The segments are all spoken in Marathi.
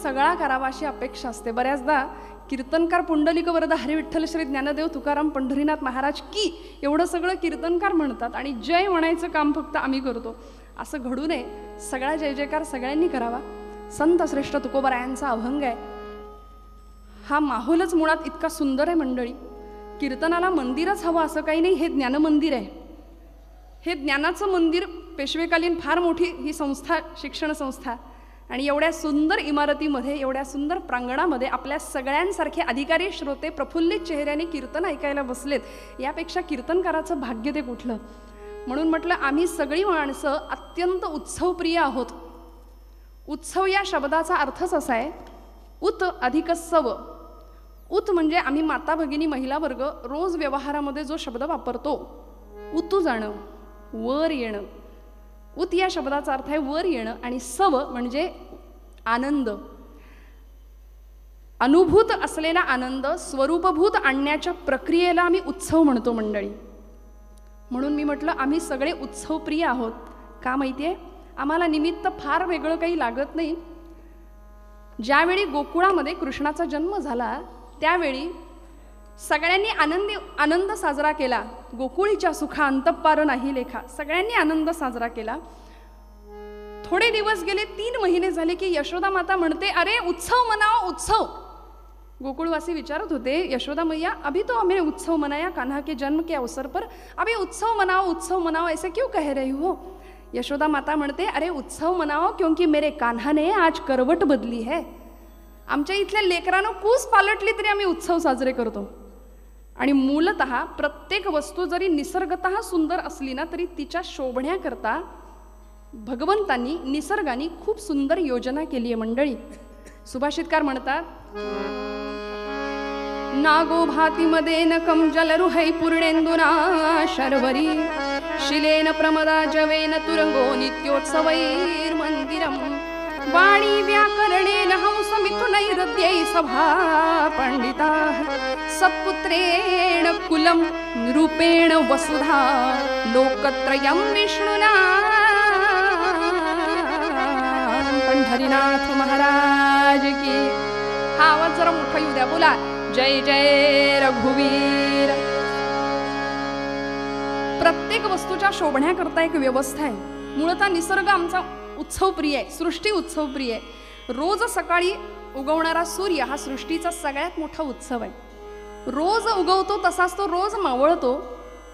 सगळा करावा अशी अपेक्षा असते. बऱ्याचदा कीर्तनकार पुंडलिक वरद हरी विठ्ठल श्री ज्ञानदेव तुकाराम पंढरीनाथ महाराज की एवढं सगळं कीर्तनकार म्हणतात आणि जय म्हणायचं काम फक्त आम्ही करतो. असं घडू नये. सगळा जय जयकार सगळ्यांनी करावा. संत श्रेष्ठ तुकोबरायांचा अभंग आहे. हा माहोलच मुळात इतका सुंदर आहे मंडळी. कीर्तनाला मंदिरच हवं असं काही नाही. हे ज्ञानमंदिर आहे. हे ज्ञानाचं मंदिर. पेशवेकालीन फार मोठी ही संस्था, शिक्षण संस्था, आणि एवढ्या सुंदर इमारतीमध्ये, एवढ्या सुंदर प्रांगणामध्ये आपल्या सगळ्यांसारखे अधिकारी श्रोते प्रफुल्लित चेहऱ्याने कीर्तन ऐकायला बसलेत. यापेक्षा कीर्तनकाराचं भाग्य ते कुठलं. म्हणून म्हटलं आम्ही सगळी माणसं अत्यंत उत्सवप्रिय आहोत. उत्सव या शब्दाचा अर्थच असा आहे, उत अधिक सव. उत म्हणजे आम्ही माता भगिनी महिला वर्ग रोज व्यवहारामध्ये जो शब्द वापरतो, उतू जाणं, वर येणं. उत या शब्दाचा अर्थ आहे वर येणं, आणि सव म्हणजे आनंद. अनुभूत असलेला आनंद स्वरूपभूत आणण्याच्या प्रक्रियेला आम्ही उत्सव म्हणतो मंडळी. म्हणून मी म्हटलं आम्ही सगळे उत्सवप्रिय आहोत. का माहिती आहे? आम्हाला निमित्त फार वेगळं काही लागत नाही. ज्यावेळी गोकुळामध्ये कृष्णाचा जन्म झाला त्यावेळी सगळ्यांनी आनंद साजरा केला. गोकुळीच्या सुखा अंतःपार नाही लेखा. सगळ्यांनी आनंद साजरा केला. थोडे दिवस गेले, 3 महिने झाले की यशोदा माता म्हणते, अरे उत्सव मनाओ उत्सव. गोकुळवासी विचारत होते, यशोदा मैया अभी तो हमें उत्सव मनाया कान्हा के जन्म के अवसर पर, अभी उत्सव मनाओ ऐसे क्यों कह रही हो? यशोदा माता म्हणते, अरे उत्सव मनाओ क्योंकि मेरे कान्हा ने आज करवट बदली है. आमच्या इथल्या लेकरानं कूस पालटली तरी आम्ही उत्सव साजरे करतो. आणि मूलतः प्रत्येक वस्तू जरी निसर्गतः सुंदर असली ना तरी तिच्या शोभण्याकरता भगवंतांनी, निसर्गाने खूप सुंदर योजना केली आहे मंडळी. सुभाषितकार म्हणतात, नागो भाती मदेनकम जलरुहै पूर्णेंदुना शर्वरी शिलेन प्रमदा जवेन तुरंगो नित्योत्सवैर्मंदिरम वाणी व्याकरणेन हंस मिथुनैरद्यै सभा पंडिता सत्पुत्रेण कुलम रूपेण वसुधा लोकत्रयं विष्णुना. पंढरीनाथ महाराज की. हा आवाज जरा मोठा येऊ द्या. बोला जय जय रघुवीर. प्रत्येक वस्तूच्या शोभण्याकरता एक व्यवस्था आहे. मूळतः निसर्ग आमचा उत्सवप्रिय आहे. सृष्टी उत्सवप्रिय आहे. रोज सकाळी उगवणारा सूर्य हा सृष्टीचा सगळ्यात मोठा उत्सव आहे. रोज उगवतो तसाच तो रोज मावळतो.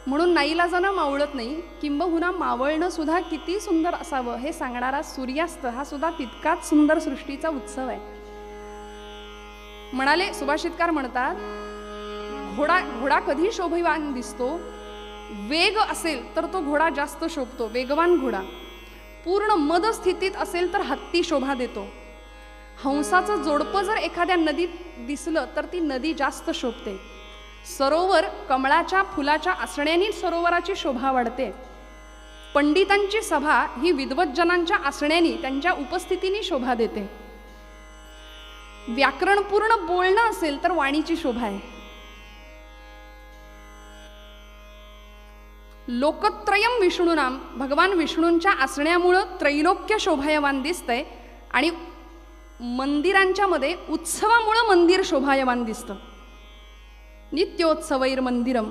म्हणून नाईलाजानं मावळत नाही, किंबहुना मावळणं सुद्धा किती सुंदर असावं हे सांगणारा सूर्यास्त हा सुद्धा तितकाच सुंदर सृष्टीचा उत्सव आहे. म्हणाले सुभाषितकार म्हणतात, घोडा कधी शोभेवान दिसतो? वेग असेल तर तो घोडा जास्त शोभतो, वेगवान घोडा. पूर्ण मद स्थितीत असेल तर हत्ती शोभा देतो. हंसाचं जोडपं जर एखाद्या नदीत दिसलं तर ती नदी जास्त शोभते. सरोवर कमळाच्या फुलाच्या असण्याने सरोवराची शोभा वाढते. पंडितांची सभा ही विद्वज्जनांच्या असण्याने, त्यांच्या उपस्थितीने शोभा देते. व्याकरणपूर्ण बोलणं असेल तर वाणीची शोभा आहे. लोकत्रयम विष्णुनाम, भगवान विष्णूंच्या असण्यामुळं त्रैलोक्य शोभायवान दिसतंय. आणि मंदिरांच्या मध्ये उत्सवामुळं मंदिर शोभायवान दिसतं. नित्योत्सवैर मंदिरम.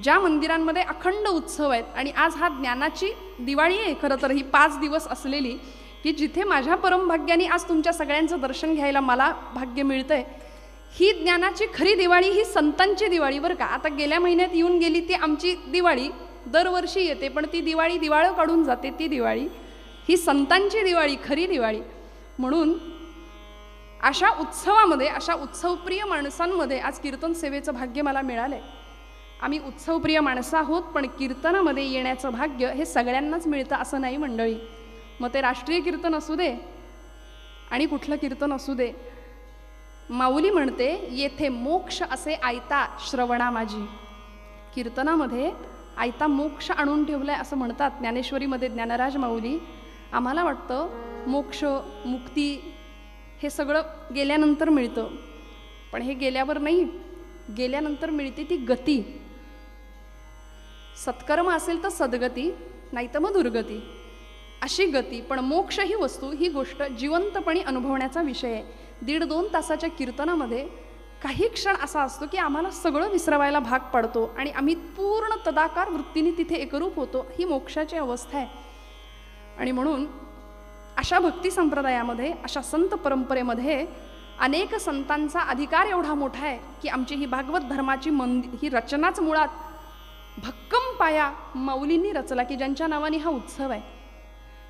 ज्या मंदिरांमध्ये अखंड उत्सव आहेत, आणि आज हा ज्ञानाची दिवाळी आहे खरं तर, ही 5 दिवस असलेली, की जिथे माझ्या परमभाग्याने आज तुमच्या सगळ्यांचं दर्शन घ्यायला मला भाग्य मिळतंय. ही ज्ञानाची खरी दिवाळी ही संतांची दिवाळी बरं का. आता गेल्या महिन्यात येऊन गेली ती आमची दिवाळी, दरवर्षी येते पण ती दिवाळी दिवाळं काढून जाते. ती दिवाळी ही संतांची दिवाळी, खरी दिवाळी. म्हणून अशा उत्सवामध्ये, अशा उत्सवप्रिय माणसांमध्ये आज कीर्तन सेवेचं भाग्य मला मिळालंय. आम्ही उत्सवप्रिय माणसं आहोत, पण कीर्तनामध्ये येण्याचं भाग्य हे सगळ्यांनाच मिळतं असं नाही मंडळी. मग ते राष्ट्रीय कीर्तन असू दे आणि कुठलं कीर्तन असू दे. माऊली म्हणते, येथे मोक्ष असे आयता श्रवणा माझी. कीर्तनामध्ये आयता मोक्ष आणून ठेवलाय असं म्हणतात ज्ञानेश्वरीमध्ये ज्ञानराज माऊली. आम्हाला वाटतं मोक्ष, मुक्ती हे सगळं गेल्यानंतर मिळतं, पण हे गेल्यावर नाही, गेल्यानंतर मिळते ती गती. सत्कर्म असेल तर सद्गती, नाही तर मग दुर्गती. अशी गती. पण मोक्ष ही वस्तू, ही गोष्ट जिवंतपणे अनुभवण्याचा विषय आहे. 1.5-2 तासाच्या कीर्तनामध्ये काही क्षण असा असतो की आम्हाला सगळं विसरवायला भाग पडतो आणि आम्ही पूर्ण तदाकार वृत्तीने तिथे एकरूप होतो. ही मोक्षाची अवस्था आहे. आणि म्हणून अशा भक्ती संप्रदायामध्ये, अशा संत परंपरेमध्ये अनेक संतांचा अधिकार एवढा मोठा आहे की आमची ही भागवत धर्माची ही रचनाच मुळात भक्कम पाया माऊलींनी रचला, की ज्यांच्या नावाने हा उत्सव आहे.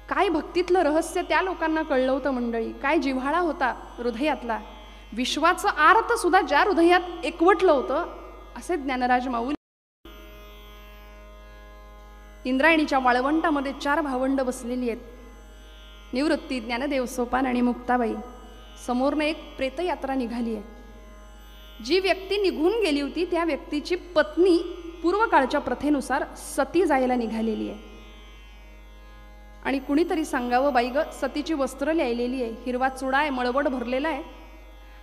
काय भक्तीतलं रहस्य त्या लोकांना कळलं होतं मंडळी, काय जिव्हाळा होता हृदयातला, विश्वाचं आर्त सुद्धा ज्या हृदयात एकवटलं होतं, असे ज्ञानराज माऊली. इंद्रायणीच्या वाळवंटामध्ये 4 भावंड बसलेली आहेत, निवृत्ती, ज्ञानदेव, सोपान आणि मुक्ताबाई. समोरनं एक प्रेतयात्रा निघाली आहे. जी व्यक्ती निघून गेली होती त्या व्यक्तीची पत्नी पूर्वकाळच्या प्रथेनुसार सती जायला निघालेली आहे. आणि कुणीतरी सांगावं, बाई ग, सतीची वस्त्र लिहिलेली आहे, हिरवा चुडा आहे, मळवट भरलेला आहे,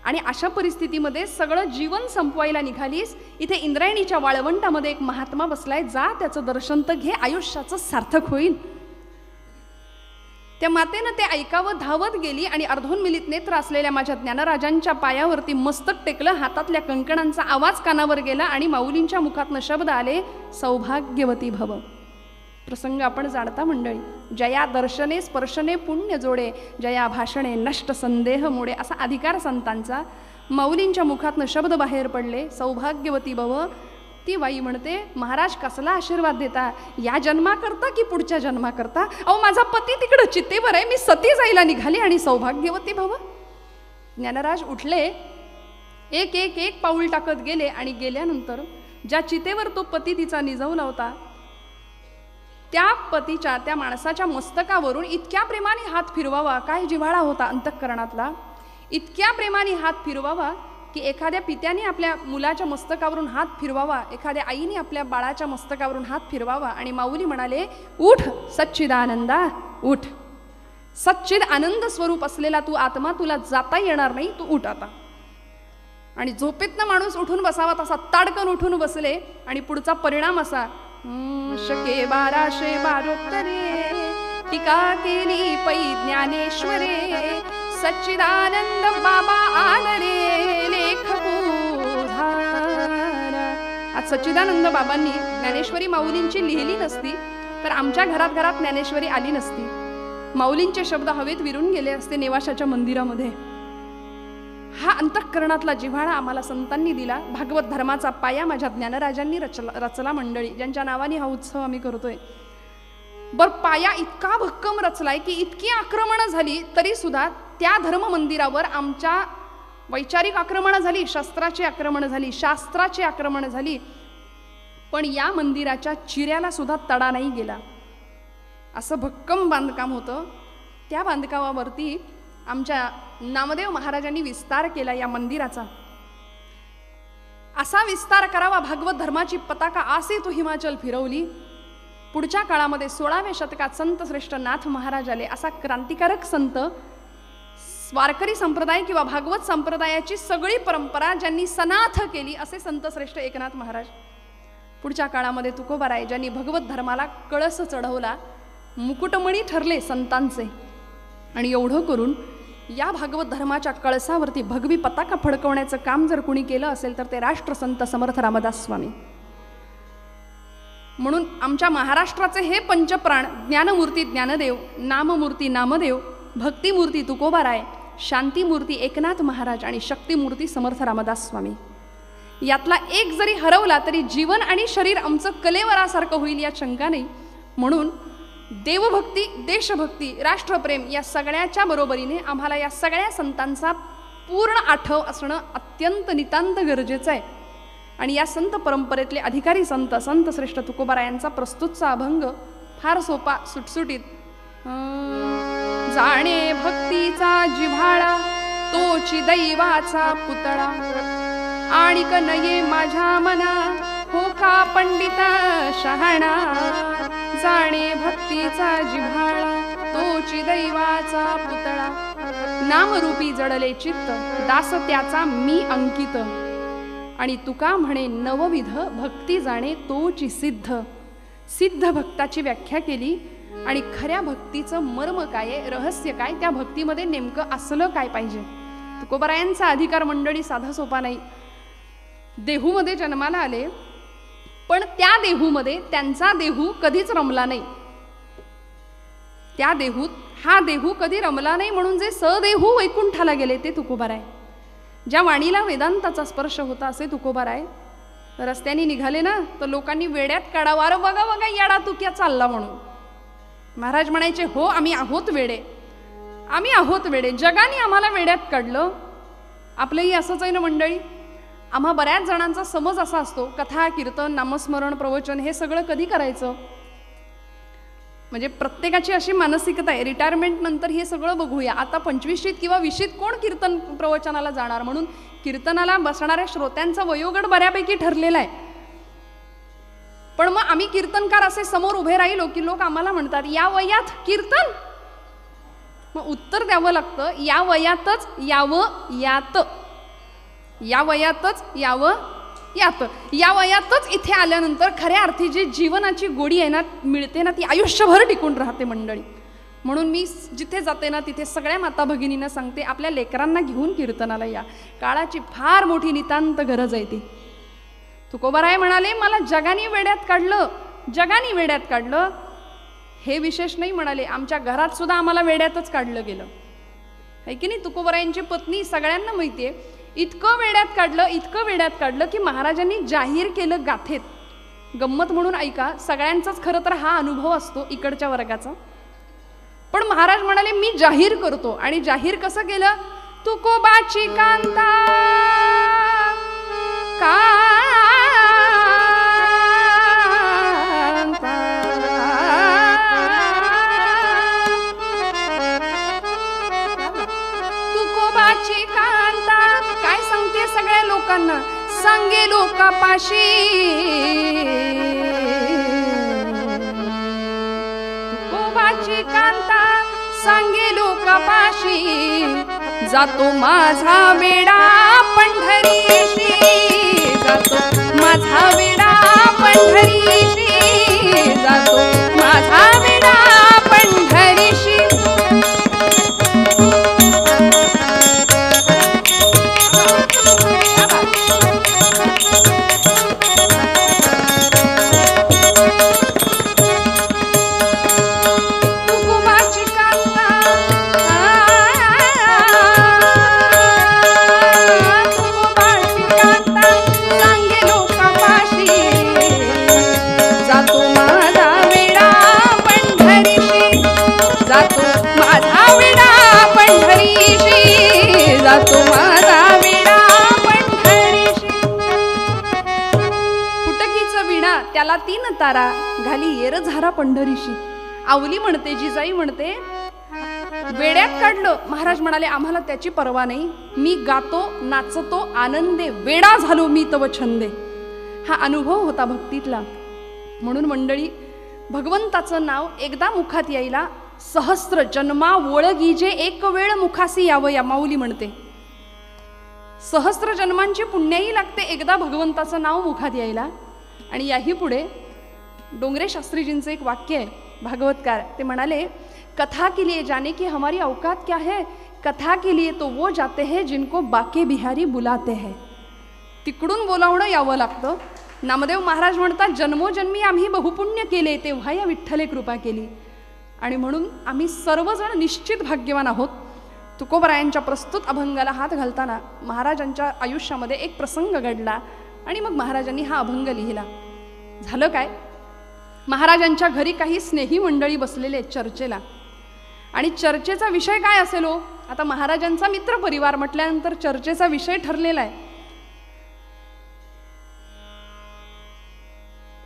आणि अशा परिस्थितीमध्ये सगळं जीवन संपवायला निघालीस. इथे इंद्रायणीच्या वाळवंटामध्ये एक महात्मा बसलाय, जा त्याचं दर्शन तर घे, आयुष्याचं सार्थक होईल. त्या मातेनं ते ऐकावं धावत गेली आणि अर्धोन्मिलित नेत्र असलेल्या माझ्या ज्ञानराजांच्या पायावरती मस्तक टेकलं. हातातल्या कंकणांचा आवाज कानावर गेला आणि माऊलींच्या मुखातनं शब्द आले, सौभाग्यवती भव. प्रसंग आपण जाणता मंडळी. जया दर्शने स्पर्शने पुण्य जोडे, जया भाषणे नष्ट संदेह मोडे, असा अधिकार संतांचा. माऊलींच्या मुखातनं शब्द बाहेर पडले, सौभाग्यवती भव. ती बाई म्हणते, महाराज कसला आशीर्वाद देता, या जन्माकरता की पुढच्या जन्माकरता? अहो, माझा पती तिकडं चितेवर आहे, मी सती जायला निघाली आणि सौभाग्यवती भव. ज्ञानराज उठले, एक एक एक पाऊल टाकत गेले आणि गेल्यानंतर ज्या चितेवर तो पती तिचा निजवला होता, त्या पतीच्या, त्या माणसाच्या मस्तकावरून इतक्या प्रेमाने हात फिरवावा, काय जिव्हाळा होता अंतःकरणातला, इतक्या प्रेमाने हात फिरवावा की एखाद्या पित्याने आपल्या मुलाच्या मस्तकावरून हात फिरवावा, एखाद्या आईने आपल्या बाळाच्या मस्तकावरून हात फिरवावा. आणि माऊली म्हणाले, उठ सच्चिदानंदा, उठ. सच्चिद आनंद स्वरूप असलेला तू आत्मा, तुला जाता येणार नाही, तू उठ आता. आणि झोपेतनं माणूस उठून बसावा तसा ताडकन उठून बसले. आणि पुढचा परिणाम असा, शके 1212 टीका केली पै ज्ञानेश्वरे, सच्चिदानंद बाबा आदरे लेख बुधारा. आज सच्चिदानंद बाबांनी ज्ञानेश्वरी माऊलींची लिहिली नसती तर आमच्या घरात घरात ज्ञानेश्वरी आली नसती. माऊलींचे शब्द हवेत विरून गेले असते नेवाशाच्या मंदिरामध्ये. हा अंतःकरणातला जिव्हाळा आम्हाला संतांनी दिला. भागवत धर्माचा पाया माझ्या ज्ञानराजांनी रचला मंडळी, ज्यांच्या नावाने हा उत्सव आम्ही करतोय. बर, पाया इतका भक्कम रचलाय की इतकी आक्रमणं झाली तरी सुद्धा त्या धर्म मंदिरावर आमच्या वैचारिक आक्रमणं झाली, शस्त्राची आक्रमणं झाली, शास्त्राची आक्रमणं झाली, पण या मंदिराच्या चिऱ्याला सुद्धा तडा नाही गेला. असं भक्कम बांधकाम होतं. त्या बांधकामावरती आमच्या नामदेव महाराजांनी विस्तार केला या मंदिराचा. असा विस्तार करावा, भागवत धर्माची पताका आसे तो हिमाचल फिरवली. पुढच्या काळामध्ये 16व्या शतकात संत श्रेष्ठ नाथ महाराज आले. असा क्रांतिकारक संत, वारकरी संप्रदाय किंवा भागवत संप्रदायाची सगळी परंपरा ज्यांनी सनाथ केली, असे संत श्रेष्ठ एकनाथ महाराज. पुढच्या काळामध्ये तुकोबाराय, ज्यांनी भगवत धर्माला कळस चढवला, मुकुटमणी ठरले संतांचे. आणि एवढं करून या भागवत धर्माच्या कळसावरती भगवी पताका फडकवण्याचं काम जर कुणी केलं असेल तर ते राष्ट्रसंत समर्थ रामदास स्वामी. म्हणून आमच्या महाराष्ट्राचे हे पंचप्राण, ज्ञानमूर्ती ज्ञानदेव, नाममूर्ती नामदेव, भक्तिमूर्ती तुकोबाराय, शांतीमूर्ती एकनाथ महाराज आणि शक्तिमूर्ती समर्थ रामदास स्वामी. यातला एक जरी हरवला तरी जीवन आणि शरीर आमचं कलेवरासारखं होईल यात शंका नाही. म्हणून देवभक्ती, देशभक्ती, राष्ट्रप्रेम या सगळ्याच्या बरोबरीने आम्हाला या सगळ्या संतांचा पूर्ण आठव असणं अत्यंत नितांत गरजेचं आहे. आणि या संत परंपरेतले अधिकारी संत, संत श्रेष्ठ तुकोबारायांचा प्रस्तुतचा अभंग फार सोपा, सुटसुटीत. जाणे भक्तीचा जिव्हाळा, तोची दैवाचा पुतळा, आणिक नये माझ्या मना, हो का पंडिता शहाणा. जाणे भक्तीचा जिव्हाळा, तोची दैवाचा पुतळा, नामरूपी जडले चित्त, दास त्याचा मी अंकित. आणि तुका म्हणे नवविध, भक्ती जाणे तोची सिद्ध. सिद्ध भक्ताची व्याख्या केली. आणि खऱ्या भक्तीचं मर्म काय आहे, रहस्य काय, त्या भक्तीमध्ये नेमकं असलं काय पाहिजे. तुकोबारायांचा अधिकार मंडळी साधा सोपा नाही. देहूमध्ये जन्माला आले, पण त्या देहूमध्ये त्यांचा देहू कधीच रमला नाही. त्या देहूत हा देहू कधी रमला नाही, म्हणून जे सदेहू वैकुंठाला गेले ते तुकोबाराय. ज्या वाणीला वेदांताचा स्पर्श होता असे तुकोबाराय. रस्त्याने निघाले ना तर लोकांनी वेड्यात काढावं, अरे बघा बघा येडा तू क्या चालला म्हणून. महाराज म्हणायचे, हो आम्ही आहोत वेडे, आम्ही आहोत वेडे, जगाने आम्हाला वेड्यात काढलं. आपलंही असंच आहे ना मंडळी. आम्हा बऱ्याच जणांचा समज असा असतो, कथा कीर्तन नामस्मरण प्रवचन हे सगळं कधी करायचं. म्हणजे प्रत्येकाची अशी मानसिकता आहे, रिटायरमेंट नंतर हे सगळं बघूया, आता 25शीत किंवा 20शीत कोण कीर्तन प्रवचनाला जाणार. म्हणून कीर्तनाला बसणाऱ्या श्रोत्यांचा वयोगट बऱ्यापैकी ठरलेला आहे. पण मग आम्ही कीर्तनकार असे समोर उभे राहिलो की लोक आम्हाला म्हणतात, या वयात कीर्तन. मग उत्तर द्यावं लागतं, या वयातच यावं यात, या वयातच यावं यात. या वयातच इथे आल्यानंतर खऱ्या अर्थी जी जीवनाची गोडी आहे ना मिळते ना, ती आयुष्यभर टिकून राहते मंडळी. म्हणून मी जिथे जाते ना तिथे सगळ्या माता भगिनींना सांगते, आपल्या लेकरांना घेऊन कीर्तनाला या. काळाची फार मोठी नितांत गरज आहे ती. तुकोबाराय म्हणाले, मला जगाने वेड्यात काढलं, जगाने वेड्यात काढलं. हे विशेष नाही म्हणाले, आमच्या घरात सुद्धा आम्हाला वेड्यातच काढलं गेलं आहे की नाही. तुकोबारायांची पत्नी सगळ्यांना माहिती आहे, इतकं वेड्यात काढलं, इतकं वेड्यात काढलं की महाराजांनी जाहीर केलं गाथेत. गंमत म्हणून ऐका, सगळ्यांचाच खरं तर हा अनुभव असतो इकडच्या वर्गाचा. पण महाराज म्हणाले, मी जाहीर करतो. आणि जाहीर कसं केलं, तुकोबाची कांता तुकोबाची कांता काय सांगते सगळ्या लोकांना, सांगे लोकापाशी. तुकोबाची कांता सांगे लोकापाशी, जातो माझा वेडा पंढरीशी, जातो माझा वेडा पंढरीशी, जातो माझा वेडा पंढरीशी. फुटकीचं विणा त्याला 3 तारा, घाली येर झारा पंढरीशी. आवली म्हणते, जिजाई म्हणते, वेड्यात काढलं. महाराज म्हणाले, आम्हाला त्याची पर्वा नाही, मी गातो नाचतो आनंदे, वेडा झालो मी तव छंदे. हा अनुभव होता भक्तीतला. म्हणून मंडळी, भगवंताचं नाव एकदा मुखात यायला सहस्त्र जन्मा वळगीजे एक वेळ मुखासी यावं, या माऊली म्हणते. सहस्त्र जन्मांची पुण्याही लागते एकदा भगवंताचं नाव मुखात यायला. आणि याही पुढे डोंगरे शास्त्रीजींचं एक वाक्य आहे, भागवतकार. ते म्हणाले, कथा के लिए जाने की हमारी औकात क्या है, कथा के लिए तो वो जाते हैं जिनको बाके बिहारी बुलाते हैं. तिकडून बोलावणं यावं लागतं. नामदेव महाराज म्हणतात, जन्मोजन्मी आम्ही बहुपुण्य केले, तेव्हा या विठ्ठले कृपा केली. आणि म्हणून आम्ही सर्वजण निश्चित भाग्यवान आहोत. तुकोबारायांच्या प्रस्तुत अभंगाला हात घालताना महाराजांच्या आयुष्यामध्ये एक प्रसंग घडला आणि मग महाराजांनी हा अभंग लिहिला. झालं काय, महाराजांच्या घरी काही स्नेही मंडळी बसलेले चर्चेला. आणि चर्चेचा विषय काय असेल हो, आता महाराजांचा मित्र परिवार म्हटल्यानंतर चर्चेचा विषय ठरलेला आहे.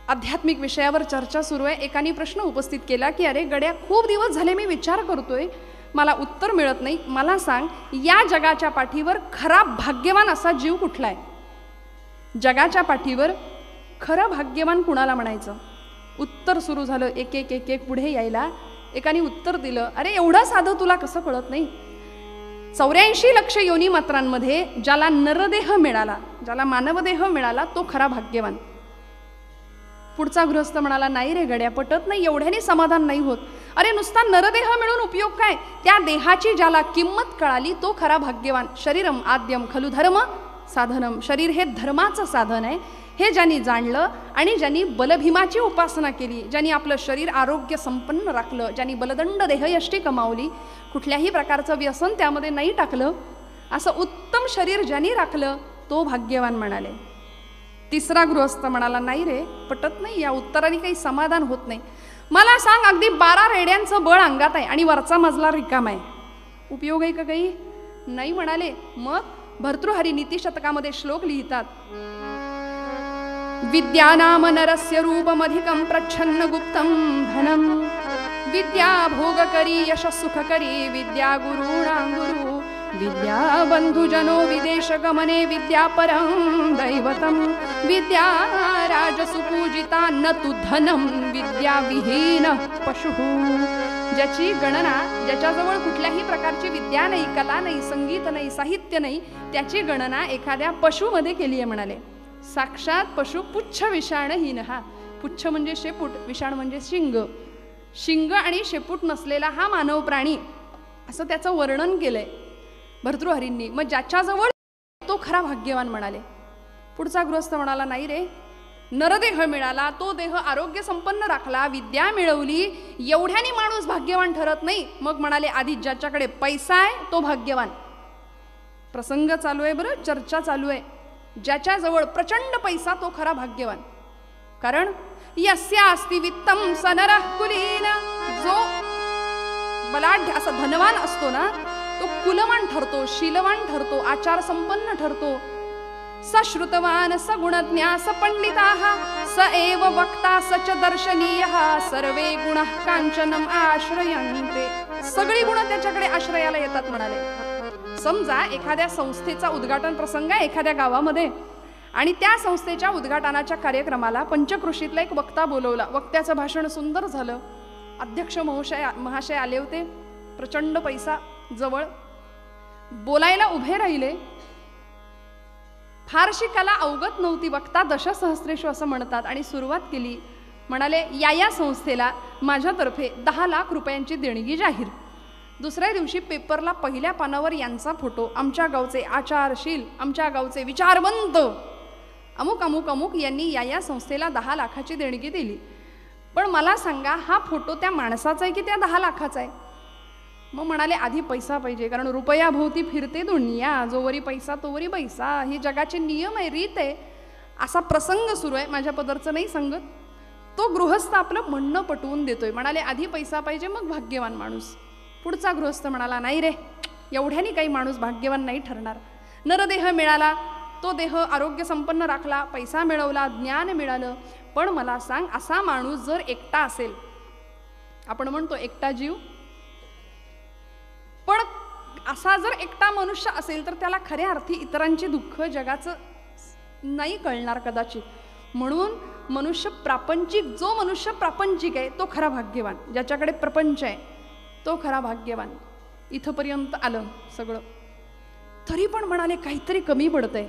आध्यात्मिक विषयावर चर्चा सुरू आहे. एकाने प्रश्न उपस्थित केला की अरे गड्या, खूप दिवस झाले मी विचार करतोय, मला उत्तर मिळत नाही. मला सांग, या जगाच्या पाठीवर खरा भाग्यवान असा जीव कुठला आहे? जगाच्या पाठीवर खरं भाग्यवान कुणाला म्हणायचं? उत्तर सुरू झालं, एक एक एक एक पुढे यायला. एकाने उत्तर दिलं, अरे एवढं साधं तुला कसं कळत नाही? 84 लक्ष योनी मात्रांमध्ये ज्याला नरदेह मिळाला, ज्याला मानवदेह मिळाला, तो खरा भाग्यवान. पुढचा गृहस्थ म्हणाला, नाही रे गड्या, पटत नाही, एवढ्याने समाधान नाही होत. अरे नुसता नरदेह मिळून उपयोग काय? त्या देहाची ज्याला किंमत कळाली तो खरा भाग्यवान. शरीरम आद्यम खलु धर्म साधनम. शरीर हे धर्माचं साधन आहे हे ज्यांनी जाणलं आणि ज्यांनी बलभीमाची उपासना केली, ज्यांनी आपलं शरीर आरोग्य संपन्न राखलं, ज्यांनी बलदंड देहयष्टी कमावली, कुठल्याही प्रकारचं व्यसन त्यामध्ये नाही टाकलं, असं उत्तम शरीर ज्यांनी राखलं तो भाग्यवान म्हणाले. तिसरा गृहस्थ म्हणाला, नाही रे, पटत नाही, या उत्तराने काही समाधान होत नाही. मला सांग, अगदी 12 रेड्यांचं बळ अंगात आहे आणि वरचा मजला रिकाम आहे, उपयोग आहे का काही? नाही म्हणाले. मग भर्तृहरी नीतिशतकामध्ये श्लोक लिहितात, विद्यानाम नरस्य रूपमधिकं प्रच्छन्न गुप्तं धनं, विद्या भोगकरी यश सुखकरी, विद्या गुरूणां गुरु, विद्या बंधुजनो विदेश गमने, विद्या परं दैवतं, विद्या राजसुपूजिता न तु धनं, विद्या विहीन पशुः. ज्याची गणना, ज्याच्याजवळ कुठल्याही प्रकारची विद्या नाही, कला नाही, संगीत नाही, साहित्य नाही, त्याची गणना एखाद्या पशुमध्ये केली आहे म्हणाले. साक्षात पशु पुच्छ विषाणहीन. हा पुच्छ म्हणजे शेपूट, विषाण म्हणजे शिंग. शिंग आणि शेपूट नसलेला हा मानव प्राणी, असं त्याचं वर्णन केलंय भर्तृहरींनी. मग ज्याच्याजवळ तो खरा भाग्यवान म्हणाले. पुढचा गृहस्थ म्हणाला, नाही रे, नरदेह मिळाला, तो देह आरोग्य संपन्न राखला, विद्या मिळवली, एवढ्याने माणूस भाग्यवान ठरत नाही. मग म्हणाले, आधी ज्याच्याकडे पैसा आहे तो भाग्यवान. प्रसंग चालू आहे बरं, चर्चा चालू आहे. ज्याच्याजवळ प्रचंड पैसा तो खरा भाग्यवान. कारण यस्यास्ति वित्तम सनरः कुलीन. जो बलाढ्य असा धनवान असतो ना, तो कुलवान ठरतो, शीलवान ठरतो, आचार संपन्न ठरतो. सश्रुतवान स गुणज्ञा स पंडिताः स एव वक्ता स च दर्शनीयः सर्वे गुणः कांचनम आश्रयन्ते. सगळी गुण त्याच्याकडे आश्रयाला येतात म्हणाले. समजा एखाद्या संस्थेचा उद्घाटन प्रसंग आहे एखाद्या गावामध्ये आणि त्या संस्थेच्या उद्घाटनाच्या कार्यक्रमाला पंचकृषीतला एक वक्ता बोलवला. वक्त्याचं भाषण सुंदर झालं. अध्यक्ष महाशय आले होते. प्रचंड पैसा जवळ. बोलायला उभे राहिले. फारशी कला अवगत नव्हती. वक्ता दशसहस्रेषु असं म्हणतात आणि सुरुवात केली. म्हणाले, या संस्थेला माझ्यातर्फे 10 लाख रुपयांची देणगी जाहीर. दुसऱ्या दिवशी पेपरला पहिल्या पानावर यांचा फोटो. आमच्या गावचे आचारशील, आमच्या गावचे विचारवंत अमुक अमुक अमुक यांनी या संस्थेला 10 लाखाची देणगी दिली. पण मला सांगा, हा फोटो त्या माणसाचा आहे की त्या 10 लाखाचा आहे? मग म्हणाले, आधी पैसा पाहिजे, कारण रुपयाभोवती फिरते दुनिया, जोवरी पैसा तोवरी पैसा, ही जगाचे नियम आहे, रीत आहे. असा प्रसंग सुरू आहे. माझ्या पदरचं नाही सांगत. तो गृहस्थ आपलं म्हणणं पटवून देतोय. म्हणाले, आधी पैसा पाहिजे मग भाग्यवान माणूस. पुढचा गृहस्थ म्हणाला, नाही रे, एवढ्याने काही माणूस भाग्यवान नाही ठरणार. नरदेह मिळाला, तो देह आरोग्य संपन्न राखला, पैसा मिळवला, ज्ञान मिळालं, पण मला सांग, असा माणूस जर एकटा असेल, आपण म्हणतो एकटा जीव, पण असा जर एकटा मनुष्य असेल तर त्याला खऱ्या अर्थी इतरांची दुःख जगाचं नाही कळणार कदाचित. म्हणून मनुष्य प्रापंचिक, जो मनुष्य प्रापंचिक आहे तो खरा भाग्यवान. ज्याच्याकडे प्रपंच आहे तो खरा भाग्यवान. इथपर्यंत आलं सगळं. तरी पण म्हणाले, काहीतरी कमी पडतंय.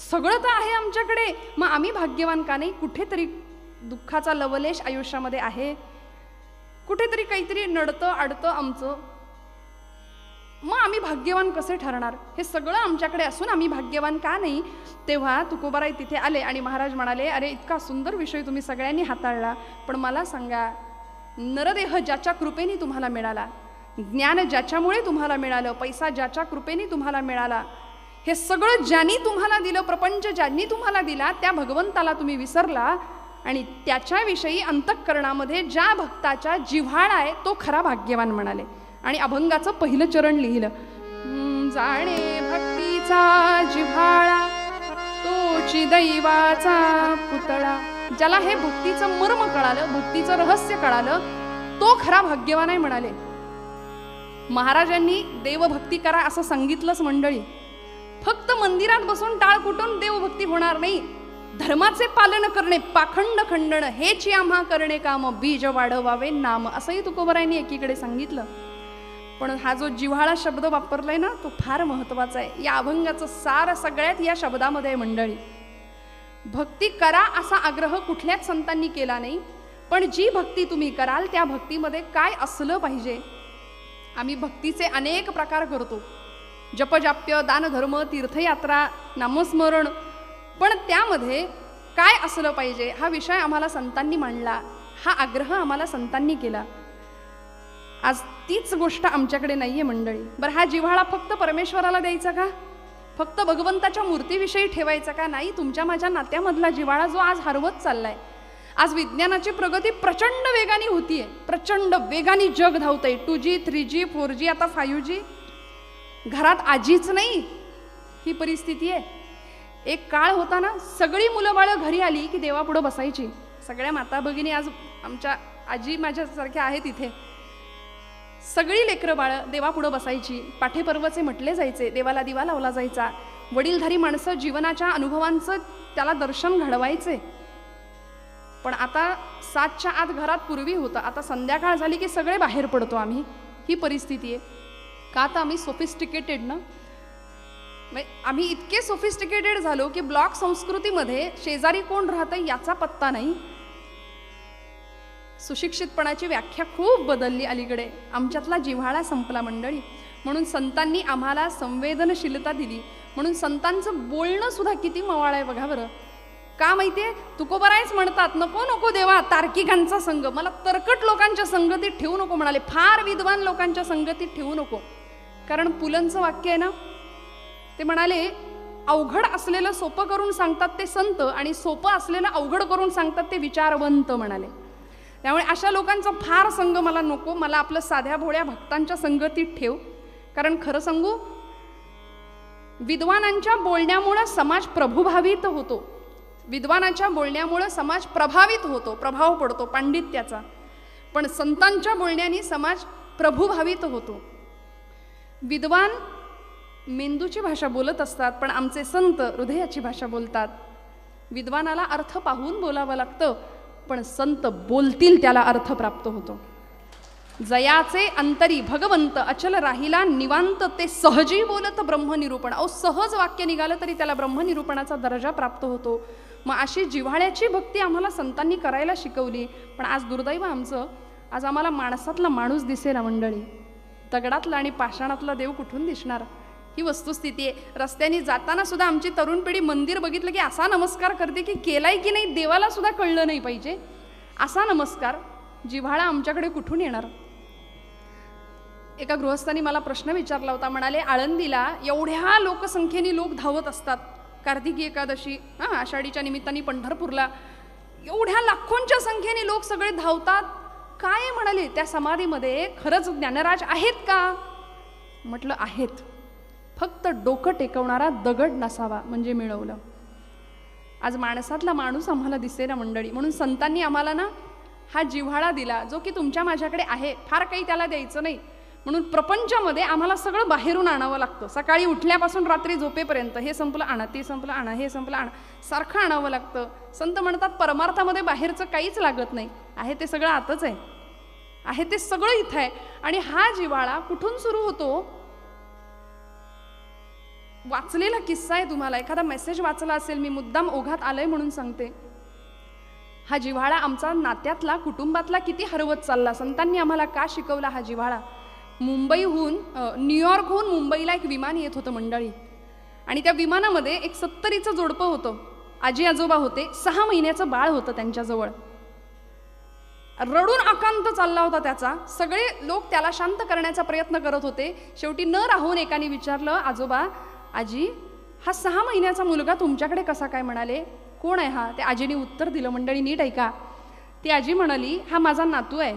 सगळं तर आहे आमच्याकडे, मग आम्ही भाग्यवान का नाही? कुठेतरी दुःखाचा लवलेश आयुष्यामध्ये आहे, कुठेतरी काहीतरी नडतं अडतं आमचं. मग आम्ही भाग्यवान कसे ठरणार? हे सगळं आमच्याकडे असून आम्ही भाग्यवान का नाही? तेव्हा तुकोबाराय तिथे आले आणि महाराज म्हणाले, अरे इतका सुंदर विषय तुम्ही सगळ्यांनी हाताळला, पण मला सांगा, नरदेह ज्याच्या कृपेने तुम्हाला मिळाला, ज्ञान ज्याच्यामुळे तुम्हाला मिळालं, पैसा ज्याच्या कृपेने तुम्हाला मिळाला, हे सगळं ज्यांनी तुम्हाला दिलं, प्रपंच ज्यांनी तुम्हाला दिला, त्या भगवंताला तुम्ही विसरला आणि त्याच्याविषयी अंतःकरणामध्ये ज्या भक्ताच्या जिव्हाळा आहे तो खरा भाग्यवान म्हणाले. आणि अभंगाचं पहिलं चरण लिहिलं, जाणे भक्तीचा जिव्हाळा तोची दैवाचा पुतळा. ज्याला हे भक्तीचं मर्म कळालं, भक्तीचं रहस्य कळालं, तो खरा भाग्यवान आहे म्हणाले. महाराजांनी देवभक्ती करा असं सांगितलंच मंडळी. फक्त मंदिरात बसून टाळ कुटून देवभक्ती होणार नाही. धर्माचे पालन करणे, पाखंड खंडण हेच आम्हा करणे काम, बीज वाढवावे नाम, असंही तुकोबारायांनी एकीकडे सांगितलं. पण हा जो जिव्हाळा शब्द वापरलाय ना, तो फार महत्वाचा आहे. या अभंगाचं सार सगळ्यात या शब्दामध्ये आहे मंडळी. भक्ती करा असा आग्रह कुठल्याच संतांनी केला नाही, पण जी भक्ती तुम्ही कराल त्या भक्तीमध्ये काय असलं पाहिजे. आम्ही भक्तीचे अनेक प्रकार करतो, जपजाप्य, दानधर्म, तीर्थयात्रा, नामस्मरण, पण त्यामध्ये काय असलं पाहिजे हा विषय आम्हाला संतांनी मांडला, हा आग्रह आम्हाला संतांनी केला. आज तीच गोष्ट आमच्याकडे नाहीये मंडळी. बरं, हा जिव्हाळा फक्त परमेश्वराला द्यायचा का, फक्त भगवंताच्या मूर्तीविषयी ठेवायचा का? नाही. तुमच्या माझ्या नात्यामधला जिव्हाळा जो आज हरवत चाललाय. आज विज्ञानाची प्रगती प्रचंड वेगाने होतीये, प्रचंड वेगाने जग धावतंय. 2G 3G 4G आता 5G. घरात आजीच नाही ही परिस्थिती आहे. एक काळ होता ना, सगळी मुलं बाळं घरी आली की देवापुढं बसायची. सगळ्या माता भगिनी आज आमच्या आजी माझ्यासारख्या आहेत इथे. सगळी लेकरं बाळं देवापुढं बसायची, पाठेपर्वचे म्हटले जायचे, देवाला दिवा लावला जायचा. वडीलधारी माणसं जीवनाच्या अनुभवांचं त्याला दर्शन घडवायचे. पण आता 7च्या आत घरात पूर्वी होतं, आता संध्याकाळ झाली की सगळे बाहेर पडतो आम्ही. ही परिस्थिती आहे. का? तर आम्ही सोफिस्टिकेटेड ना, आम्ही इतके सोफिस्टिकेटेड झालो की ब्लॉक संस्कृतीमध्ये शेजारी कोण राहतं याचा पत्ता नाही. सुशिक्षितपणाची व्याख्या खूप बदलली अलीकडे. आमच्यातला जिव्हाळा संपला मंडळी. म्हणून संतांनी आम्हाला संवेदनशीलता दिली. म्हणून संतांचं बोलणं सुद्धा किती मवाळ आहे बघा बरं. का माहितीये? तुकोबरायच म्हणतात, नको नको देवा तार्किकांचा संग, मला तरकट लोकांच्या संगतीत ठेवू नको म्हणाले, फार विद्वान लोकांच्या संगतीत ठेवू नको. कारण पुलंचं वाक्य आहे ना, ते म्हणाले अवघड असलेलं सोपं करून सांगतात ते संत, आणि सोपं असलेलं अवघड करून सांगतात ते विचारवंत म्हणाले. त्यामुळे अशा लोकांचा फार संग मला नको, मला आपलं साध्या भोळ्या भक्तांच्या संगतीत ठेव. कारण खरं सांगू, विद्वानांच्या बोलण्यामुळं समाज प्रभुभावित होतो, विद्वानाच्या बोलण्यामुळं समाज प्रभावित होतो, प्रभाव पडतो पांडित्याचा. पण संतांच्या बोलण्याने समाज प्रभुभावित होतो. विद्वान मेंदूची भाषा बोलत असतात, पण आमचे संत हृदयाची भाषा बोलतात. विद्वानाला अर्थ पाहून बोलावं लागतं, पण संत बोलतील त्याला अर्थ प्राप्त होतो. जयाचे अंतरी भगवंत अचल राहिला निवांत, ते सहजी बोलत ब्रह्मनिरूपण. सहज वाक्य निघालं तरी त्याला ब्रह्मनिरूपणाचा दर्जा प्राप्त होतो. मग अशी जिव्हाळ्याची भक्ती आम्हाला संतांनी करायला शिकवली. पण आज दुर्दैव आमचं, आज आम्हाला माणसातला माणूस दिसेना मंडळी, दगडातला आणि पाषाणातला देव कुठून दिसणार, ही वस्तुस्थिती आहे. रस्त्याने जाताना सुद्धा आमची तरुण पिढी मंदिर बघितलं की असा नमस्कार करते की केलाय की नाही देवाला सुद्धा कळलं नाही पाहिजे असा नमस्कार. जिव्हाळा आमच्याकडे कुठून येणार? एका गृहस्थांनी मला प्रश्न विचारला होता. म्हणाले, आळंदीला एवढ्या लोकसंख्येने लोक धावत असतात, कार्तिकी एकादशी, आषाढीच्या निमित्ताने पंढरपूरला एवढ्या लाखोंच्या संख्येने लोक सगळे धावतात, काय म्हणाले त्या समाधीमध्ये खरंच ज्ञानराज आहेत का? म्हटलं आहेत, फक्त डोकं टेकवणारा दगड नसावा म्हणजे मिळवलं. आज माणसातला माणूस आम्हाला दिसेना मंडळी. म्हणून संतांनी आम्हाला ना हा जिव्हाळा दिला, जो की तुमच्या माझ्याकडे आहे, फार काही त्याला द्यायचं नाही. म्हणून प्रपंचामध्ये आम्हाला सगळं बाहेरून आणावं लागतं. सकाळी उठल्यापासून रात्री झोपेपर्यंत हे संपलं आणा, ते संपलं आणा, हे संपलं आणा, सारखं आणावं लागतं. संत म्हणतात परमार्थामध्ये बाहेरचं काहीच लागत नाही, आहे ते सगळं आतच आहे, आहे ते सगळं इथं आहे. आणि हा जिव्हाळा कुठून सुरू होतो? वाचलेला किस्सा आहे तुम्हाला, एखादा मेसेज वाचला असेल, मी मुद्दाम ओघात आलंय म्हणून सांगते. हा जिव्हाळा आमचा नात्यातला, कुटुंबातला किती हरवत चालला. संतांनी आम्हाला का शिकवला हा जिव्हाळा? मुंबईहून, न्यूयॉर्कहून मुंबईला एक विमान येत होतं मंडळी, आणि त्या विमानामध्ये एक 70चं जोडपं होतं. आजी आजोबा होते, 6 महिन्याचं बाळ होतं त्यांच्याजवळ. रडून आकांत चालला होता त्याचा. सगळे लोक त्याला शांत करण्याचा प्रयत्न करत होते. शेवटी न राहून एकाने विचारलं, आजोबा, आजी, हा 6 महिन्याचा मुलगा तुमच्याकडे कसा काय? म्हणाले, कोण आहे हा? त्या आजीने उत्तर दिलं. मंडळी नीट ऐका. ती आजी म्हणाली, हा माझा नातू आहे.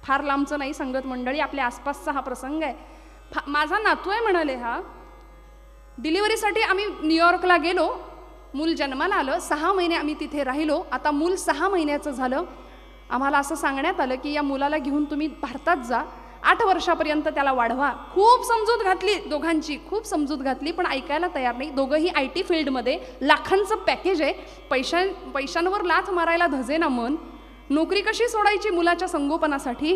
फार लांबचं नाही सांगत मंडळी, आपल्या आसपासचा हा प्रसंग आहे. माझा नातू आहे म्हणाले हा. डिलिव्हरीसाठी आम्ही न्यूयॉर्कला गेलो, मूल जन्माला आलं, 6 महिने आम्ही तिथे राहिलो. आता मूल 6 महिन्याचं झालं. आम्हाला असं सांगण्यात आलं की या मुलाला घेऊन तुम्ही भारतात जा, 8 वर्षापर्यंत त्याला वाढवा. खूप समजूत घातली दोघांची, खूप समजूत घातली, पण ऐकायला तयार नाही. दोघंही IT फील्डमध्ये, लाखांचं पॅकेज आहे, पैशांवर लाथ मारायला धजे ना मन. नोकरी कशी सोडायची मुलाच्या संगोपनासाठी,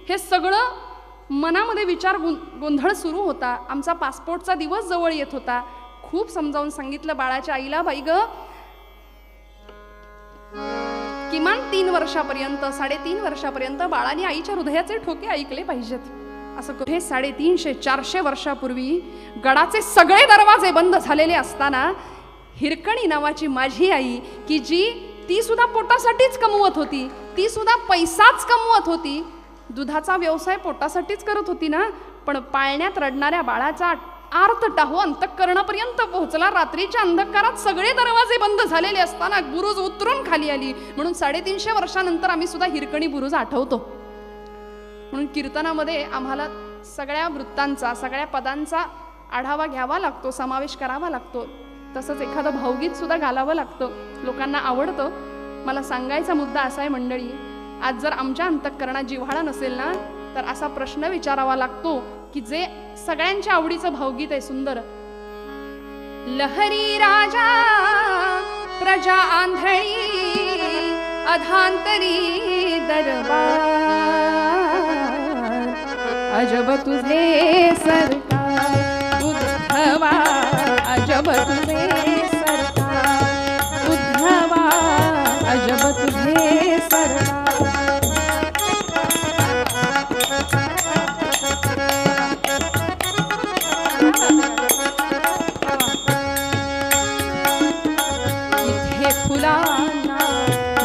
हे सगळं मनामध्ये विचार गोंधळ सुरू होता. आमचा पासपोर्टचा दिवस जवळ येत होता. खूप समजावून सांगितलं बाळाच्या आईला, बाई ग, किमान 3 वर्षापर्यंत 3.5 वर्षापर्यंत बाळाने आईच्या हृदयाचे ठोके ऐकले पाहिजेत. असं कुठे 350-400 वर्षापूर्वी गडाचे सगळे दरवाजे बंद झालेले असताना हिरकणी नावाची माझी आई, की जी ती सुद्धा पोटासाठीच कमवत होती, ती सुद्धा पैसाच कमवत होती, दुधाचा व्यवसाय पोटासाठीच करत होती ना, पण पाळण्यात रडणाऱ्या बाळाचा आर्त टाहो अंतःकरणापर्यंत पोहोचला. रात्रीच्या अंधकारात सगळे दरवाजे बंद झालेले असताना बुरुज उतरून खाली आली. म्हणून 350 वर्षानंतर आम्ही सुद्धा हिरकणी बुरुज आठवतो. म्हणून कीर्तनामध्ये आम्हाला सगळ्या वृत्तांचा, सगळ्या पदांचा आढावा घ्यावा लागतो, समावेश करावा लागतो. तसंच एखादं भावगीत सुद्धा घालावं लागतं, लोकांना आवडतं. मला सांगायचा मुद्दा असा आहे मंडळी, आज जर आमच्या अंतःकरणात जिव्हाळा नसेल ना, तर असा प्रश्न विचारावा लागतो की जे सगळ्यांच्या आवडीचं भावगीत आहे सुंदर, लहरी राजा प्रजा आंधळी अधांतरी दरबार, अजब तुझे सरकार उद्धवा, अजब तुझे सरकार उद्धवा, अजब तुझे सरकार. इथे फुलांना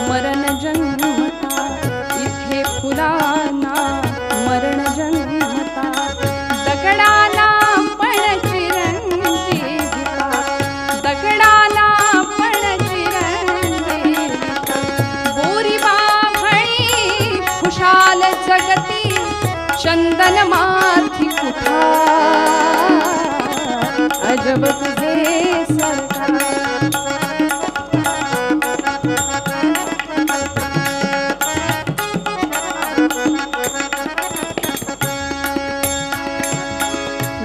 मरण जन्मता, इथे फुलांना मरण जन्मता, दगडाला पण चिरंजी गीता, दगडाला पण चिरंजी गीता, बोरी बाभळी खुशाल जगती, चंदन माथी कुठा, अजब तुझे सरकार.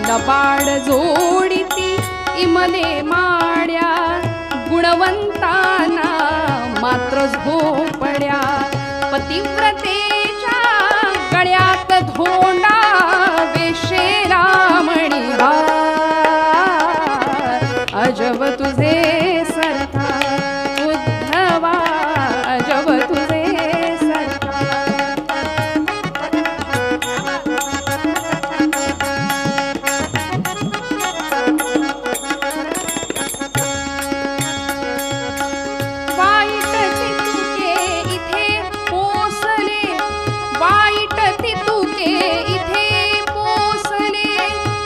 लबाड जोडीती इमले माड्या, गुणवंताना मात्र झोपड्या, पतिव्रतेच्या गळ्यात धोंडा, वेशे रामणी हार, अजब तुझे सरकार उद्धवा, अजब तुझे सरकार. वाईट तितुके इथे पोसले, वाईट तितुके इथे पोसले,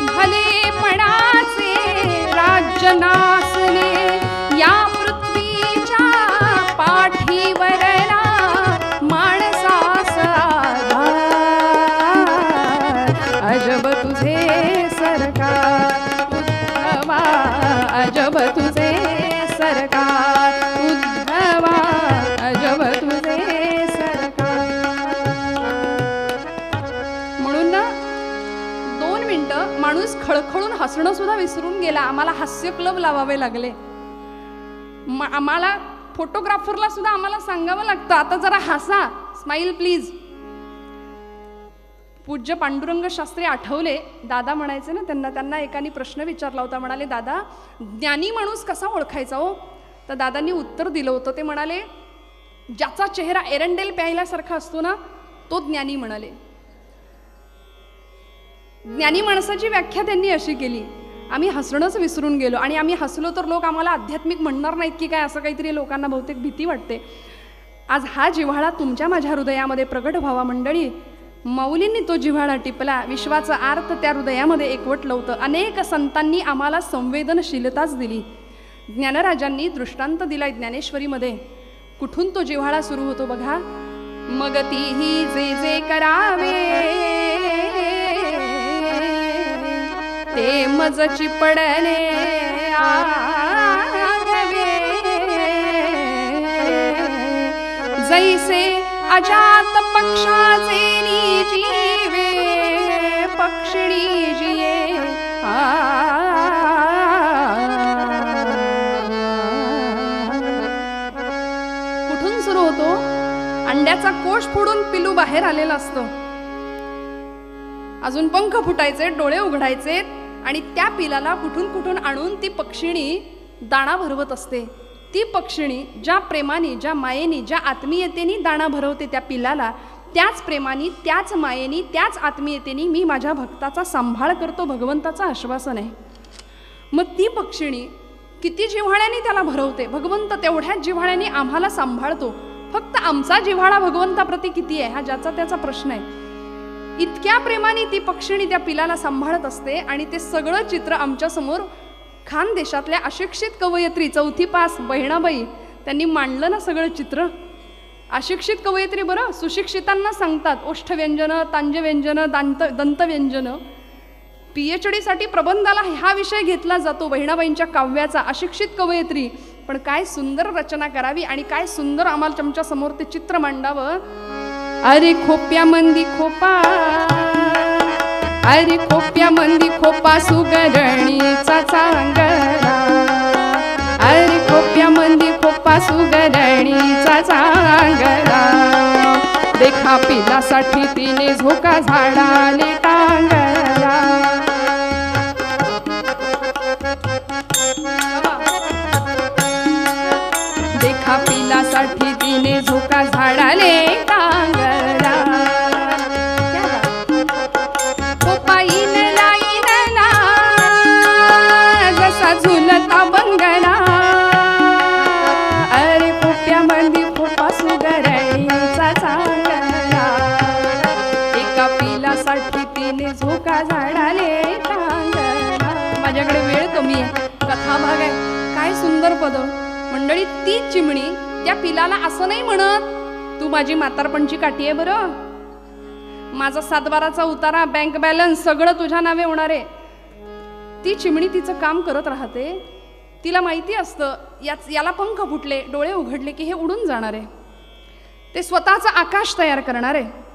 भलेपणाचे राज्य नासले, या पृथ्वीच्या पाठीवरला माणसास आधार, अजब तुझे सरकार उद्धवा, अजब तुझे सरकार उद्धवा, अजब तुझे सरकार. म्हणून ना 2 मिनिटं माणूस खळखळून हसणं सुद्धा विसरून गेला. आम्हाला हास्य क्लब लावावे लागले. आम्हाला फोटोग्राफरला सुद्धा आम्हाला सांगावं लागतं, आता जरा हसा, स्माईल प्लीज. पूज्य पांडुरंग शास्त्री आठवले दादा म्हणायचे ना, त्यांना एकाने प्रश्न विचारला होता. म्हणाले, दादा ज्ञानी माणूस कसा ओळखायचा हो? तर दादांनी उत्तर दिलं होतं. ते म्हणाले, ज्याचा चेहरा एरंडेल प्यायल्यासारखा असतो ना, तो ज्ञानी म्हणाले. ज्ञानी माणसाची व्याख्या त्यांनी अशी केली, आम्ही हसणंच विसरून गेलो, आणि आम्ही हसलो तर लोक आम्हाला आध्यात्मिक म्हणणार नाहीत की काय, असं काहीतरी लोकांना बहुतेक भीती वाटते. आज हा जिव्हाळा तुमच्या माझ्या हृदयामध्ये प्रगट व्हावा मंडळी. माऊलींनी तो जिव्हाळा टिपला, विश्वाचा आर्त त्या हृदयामध्ये एकवटलं होतं. अनेक संतांनी आम्हाला संवेदनशीलताच दिली. ज्ञानराजांनी दृष्टांत दिलाय ज्ञानेश्वरीमध्ये. कुठून तो जिव्हाळा सुरू होतो बघा. मग तीही जे जे करावे ते मजची पडणे आघवे, जैसे अजात पक्षाचे जीवे पक्षिणी जिये. कुठून सुरू होतो? अंड्याचा कोश फोडून पिलू बाहेर आलेला असतो. अजून पंख फुटायचे, डोळे उघडायचे, आणि त्या पिलाला कुठून कुठून आणून ती पक्षिणी दाणा भरवत असते. ती पक्षिणी ज्या प्रेमाने, ज्या मायेने, ज्या आत्मीयतेने दाणा भरवते त्या पिलाला, त्याच प्रेमाने, त्याच मायेने, त्याच आत्मीयतेने मी माझ्या भक्ताचा सांभाळ करतो, भगवंताचं आश्वासन आहे. मग ती पक्षिणी किती जिव्हाळ्याने त्याला भरवते, भगवंत तेवढ्याच जिव्हाळ्याने आम्हाला सांभाळतो. फक्त आमचा जिव्हाळा भगवंताप्रती किती आहे हा ज्याचा त्याचा प्रश्न आहे. इतक्या प्रेमाने ती पक्षिणी त्या पिलाला सांभाळत असते. आणि ते सगळं चित्र आमच्यासमोर खानदेशातल्या अशिक्षित कवयित्री 4थी पास बहिणाबाई त्यांनी मांडलं ना सगळं चित्र. अशिक्षित कवयित्री बरं, सुशिक्षितांना सांगतात ओष्ठव्यंजनं, तांजव्यंजनं, दंतव्यंजनं. PhD साठी प्रबंधाला हा विषय घेतला जातो बहिणाबाईंच्या काव्याचा. अशिक्षित कवयित्री पण काय सुंदर रचना करावी आणि काय सुंदर आम्हाला तुमच्या समोर ते चित्र मांडावं. अरे खोप्या मंदी खोपा, अरे खोप्या मंदी खोपा सुगरणीचा चांगला, अरे खोप्या मंदी खोपा सुगरणीचा चांगला, देखा पिलासाठी तिने झोका झाडाले टांगला. देखा पिलासाठी तिने झोका झाडाले टांगला. खोपाईन लाईन ना जसा झुलता बंगला, अरे खोप्या मंदी खोपा सुगरणीचा चांगला, एका पिलासाठी तिने झोका झाडाले टांगला. माझ्याकडे वेळ कमी आहे, कथा भाग आहे. काय सुंदर पद मंडळी. ती चिमणी त्या पिलाला असं नाही म्हणत तू माझी म्हातारपणची काठी आहे बरं, माझा 7/12चा उतारा, बँक बॅलन्स सगळं तुझ्या नावे होणार आहे. ती चिमणी तिचं काम करत राहते. तिला माहिती असतं याला पंख फुटले, डोळे उघडले की हे उडून जाणार आहे, ते स्वतःचं आकाश तयार करणार आहे.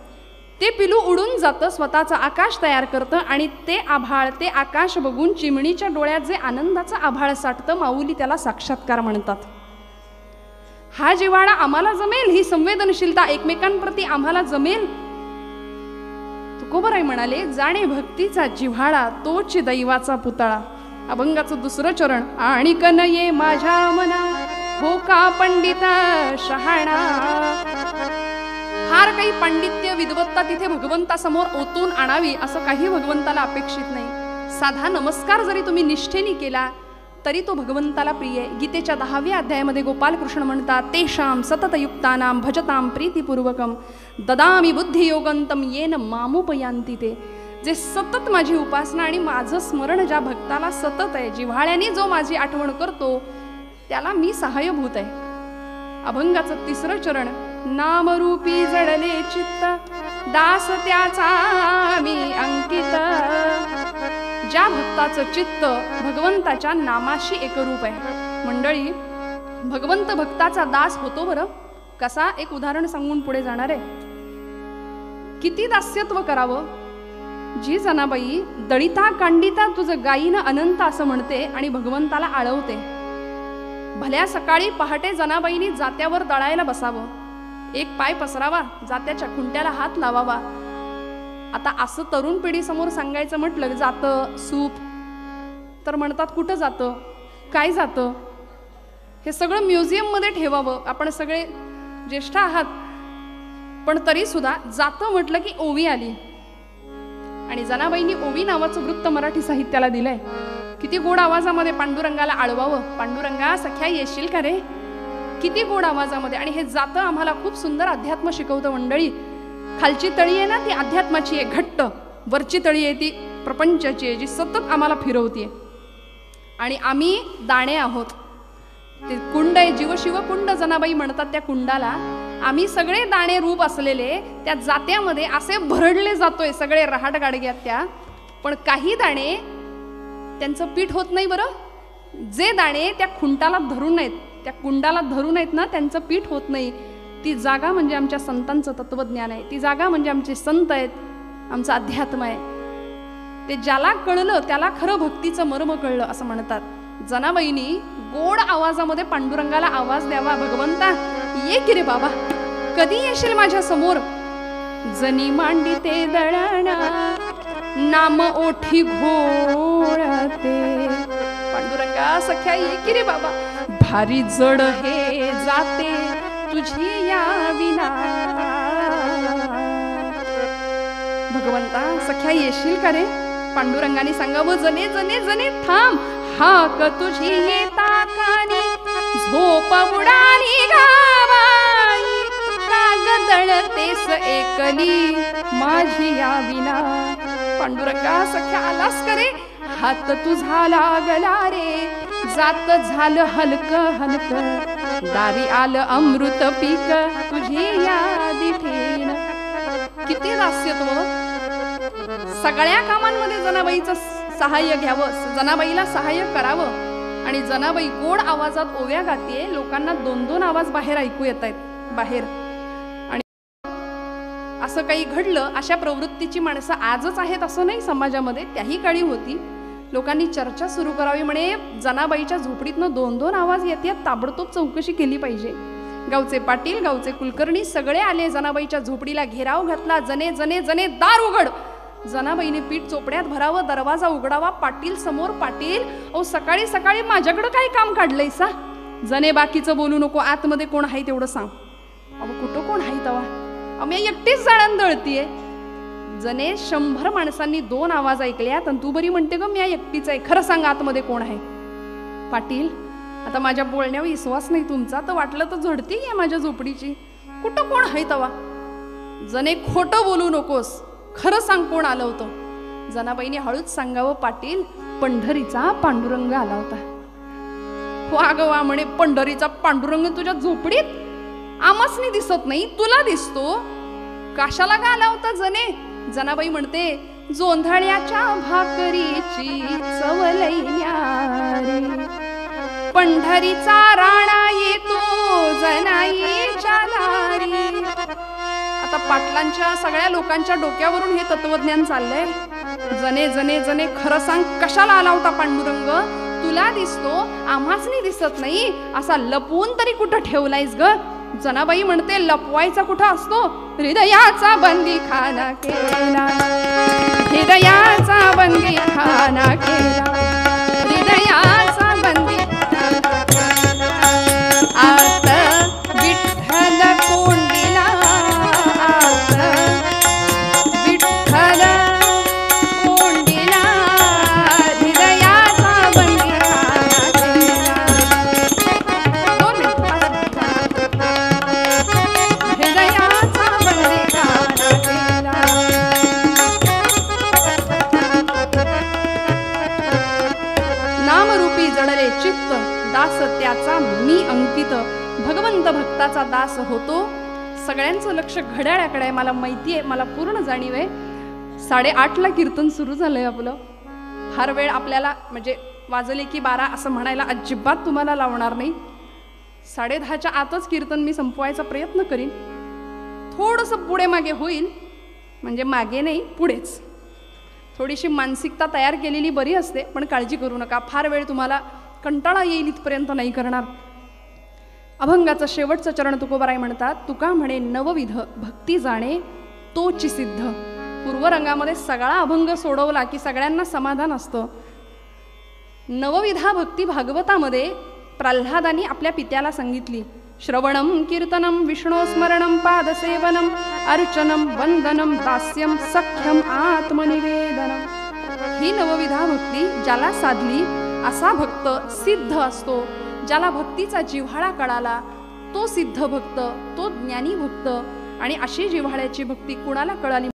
ते पिलू उडून जातं, स्वतःचं आकाश तयार करतं आणि ते आभाळ, ते आकाश बघून चिमणीच्या डोळ्यात जे आनंदाचं आभाळ साठतं, माऊली त्याला साक्षात्कार म्हणतात. हा जिव्हाळा आम्हाला जमेल, ही संवेदनशीलता एकमेकांप्रती आम्हाला जमेल. तुकोबाराय म्हणाले, जाणे भक्तीचा जिव्हाळा तोच दैवाचा पुतळा. अभंगाचं 2रं चरण. आणि कनये माझ्या मना हो का पंडिता शहाणा. फार काही पांडित्य विद्वत्ता तिथे भगवंतासमोर ओतून आणावी असं काही भगवंताला अपेक्षित नाही. साधा नमस्कार जरी तुम्ही निष्ठेने केला तरी तो भगवंताला प्रिय आहे. गीतेच्या 10व्या अध्यायामध्ये गोपालकृष्ण म्हणतात, तेषां सततयुक्तानां भजतां प्रीतिपूर्वकं ददामि बुद्धियोगंतम येन मामुपयांती ते. जे सतत माझी उपासना आणि माझं स्मरण ज्या भक्ताला सतत आहे, जिव्हाळ्याने जो माझी आठवण करतो त्याला मी सहाय्यभूत आहे. अभंगाचं 3रं चरण. नामरूपी जडले चित्त दास त्याचा मी अंकित. ज्या भक्ताचं चित्त भगवंताच्या नामाशी एकरूप आहे. मंडळी, भगवंत भक्ताचा दास होतो बरं कसा, एक उदाहरण सांगून पुढे जाणार आहे. किती दास्यत्व करावं. जी जनाबाई दळिता कांडिता तुझं गायीनं अनंत असं म्हणते आणि भगवंताला आळवते. भल्या सकाळी पहाटे जनाबाईनी जात्यावर दळायला बसावं, एक पाय पसरावा, जात्याच्या खुंट्याला हात लावावा. आता असं तरुण पिढी समोर सांगायचं म्हटलं जातं सूप तर म्हणतात कुठं जातं, काय जातं. हे सगळं म्युझियममध्ये ठेवावं. आपण सगळे ज्येष्ठ आहात पण तरी सुद्धा जातं म्हटलं की ओवी आली. आणि जनाबाईंनी ओवी नावाचं वृत्त मराठी साहित्याला दिलंय. किती गोड आवाजामध्ये पांडुरंगाला आळवावं. पांडुरंगा सख्या येशील का रे, किती गोड आवाजामध्ये. आणि हे जातं आम्हाला खूप सुंदर अध्यात्म शिकवतं. मंडळी, खालची तळी आहे ना ती अध्यात्माची आहे घट्ट, वरची तळी आहे ती प्रपंचाची आहे जी सतत आम्हाला फिरवते. आणि आम्ही दाणे आहोत. ते कुंड आहे, जीवशिव कुंड जनाबाई म्हणतात त्या कुंडाला. आम्ही सगळे दाणे रूप असलेले त्या जात्यामध्ये असे भरडले जातोय, सगळे रहाट गाडग्यात त्या. पण काही दाणे त्यांचं पीठ होत नाही बरं. जे दाणे त्या खुंटाला धरून आहेत, त्या कुंडाला धरून आहेत ना, त्यांचं पीठ होत नाही. ती जागा म्हणजे आमच्या संतांचं तत्वज्ञान आहे. ती जागा म्हणजे आमचे संत आहेत, आमचं अध्यात्म आहे. ते ज्याला कळलं त्याला खरं भक्तीचं मर्म कळलं असं म्हणतात. जनाबाईंनी गोड आवाजामध्ये पांडुरंगाला आवाज द्यावा, भगवंता ये की रे बाबा, कधी येशील माझ्या समोर. जनी मांडिते दळणा नाम ओठी घोळते. पांडुरंगा सख्या ये की रे बाबा, भारी जड हे जाते तुझी या विना. भगवंता सख्या येशील का रे? पांडुरंगाने सांगावं, जने जने जने थांब, हाक तुझी येता कानी, झोप बुडाली गावाई, काग दळतेस एकली माझी या विना. पांडुरंगा सख्या आलास करे? हात तुझा लागला रे, जात झालं हलक हलक, दारी आलं अमृत पीक तुझी यादी ठेन. किती दास्यत्व! सगळ्या कामांमध्ये जनाबाईचं सहाय्य घ्यावं, जनाबाईला सहाय्य करावं. आणि जनाबाई गोड आवाजात ओव्या गातीये, लोकांना दोन दोन आवाज बाहेर ऐकू येत आहेत बाहेर. आणि असं काही घडलं, अशा प्रवृत्तीची माणसं आजच आहेत असं नाही, समाजामध्ये त्याही काळी होती. लोकांनी चर्चा सुरू करावी, म्हणे जनाबाईच्या झोपडीतनं दोन दोन आवाज येतात, ताबडतोब चौकशी केली पाहिजे. गावचे पाटील, गावचे कुलकर्णी सगळे आले जनाबाईच्या झोपडीला, घेराव घातला. जने जने जने दार उघड. जनाबाईने पीठ चोपड्यात भरावं, दरवाजा उघडावा. पाटील समोर. पाटील, अहो सकाळी सकाळी माझ्याकडं काय काम काढलंय सा? जने बाकीचं बोलू नको, आतमध्ये कोण आहे तेवढं सांग. अहो कुठं कोण आहे तवा? मी एकटीच जाळण दळतीये. जने 100 माणसांनी 2 आवाज ऐकल्यात आणि तू बरी म्हणते ग मी एकटीच आहे, खरं सांग आतमध्ये कोण आहे? पाटील, आता माझ्या बोलण्यावर विश्वास नाही तुमचा, तर वाटलं तर झडती आहे माझ्या झोपडीची. कुठं कोण आहे तवा? जने खोटं बोलू नकोस, खरं सांग कोण आलं होतं? जनाबाईने हळूच सांगावं, पाटील पंढरीचा पांडुरंग आला होता. वा ग वा, म्हणे पंढरीचा पांडुरंग तुझ्या झोपडीत? आमासनी दिसत नाही, तुला दिसतो. कशाला का आला होता जने? जनाबाई म्हणते, जोंधळ्याच्या भाकरीची चव लई न्यारी, पंढरीचा राणा येतो जनाईच्या दारी. आता पाटलांच्या सगळ्या लोकांच्या डोक्यावरून हे तत्वज्ञान चाललंय. जने जने जने खरं सांग, कशाला आला होता पांडुरंग? तुला दिसतो, आम्हासनी दिसत नाही, असा लपवून तरी कुठं ठेवलायस ग? जनाबाई म्हणते, लपवायचा कुठं असतो? हृदयाचा बंदी खाना केला, हृदयाचा बंदी खाना केला, हृदयाचा बंदी. आत विठ्ठल कोंडीला, आत विठ्ठल कोंडीला, हृदयाचा बंदी खाना केला. 2 मिनिट. हृदयाचा बंदी खाना केला. नामरूपी जडले चित्त, दास त्याचा मी अंकित. भगवंत भक्ताचा दास होतो. सगळ्यांचं लक्ष घड्याळाकडे आहे, मला माहिती आहे, मला पूर्ण जाणीव आहे. 8:30ला कीर्तन सुरू झालंय आपलं. फार वेळ आपल्याला म्हणजे वाजले की 12 असं म्हणायला अजिबात तुम्हाला लावणार नाही. 10:30च्या आतच कीर्तन मी संपवायचा प्रयत्न करीन. थोडंसं पुढे मागे होईल, म्हणजे मागे नाही पुढेच. थोडीशी मानसिकता तयार केलेली बरी असते, पण काळजी करू नका, फार वेळ तुम्हाला कंटाळा येईल इथपर्यंत नाही करणार. अभंगाचं शेवटचं चरण तुकोबाराय म्हणतात, तुका म्हणे नवविध भक्ती जाणे तोची सिद्ध. पूर्वरंगामध्ये सगळा अभंग सोडवला की सगळ्यांना समाधान असतं. नवविधा भक्ती भागवतामध्ये प्रल्हादानी आपल्या पित्याला सांगितली. श्रवणम कीर्तनम विष्णोस्मरणम पादसेवनम अर्चनम वंदनम दास्यम सख्यम आत्मनिवेदनम. ही नवविधा भक्ती ज्याला साधली असा भक्त सिद्ध असतो. ज्याला भक्तीचा जिव्हाळा कळाला तो सिद्ध भक्त, तो ज्ञानी भक्त. आणि अशी जिव्हाळ्याची भक्ती कुणाला कळाली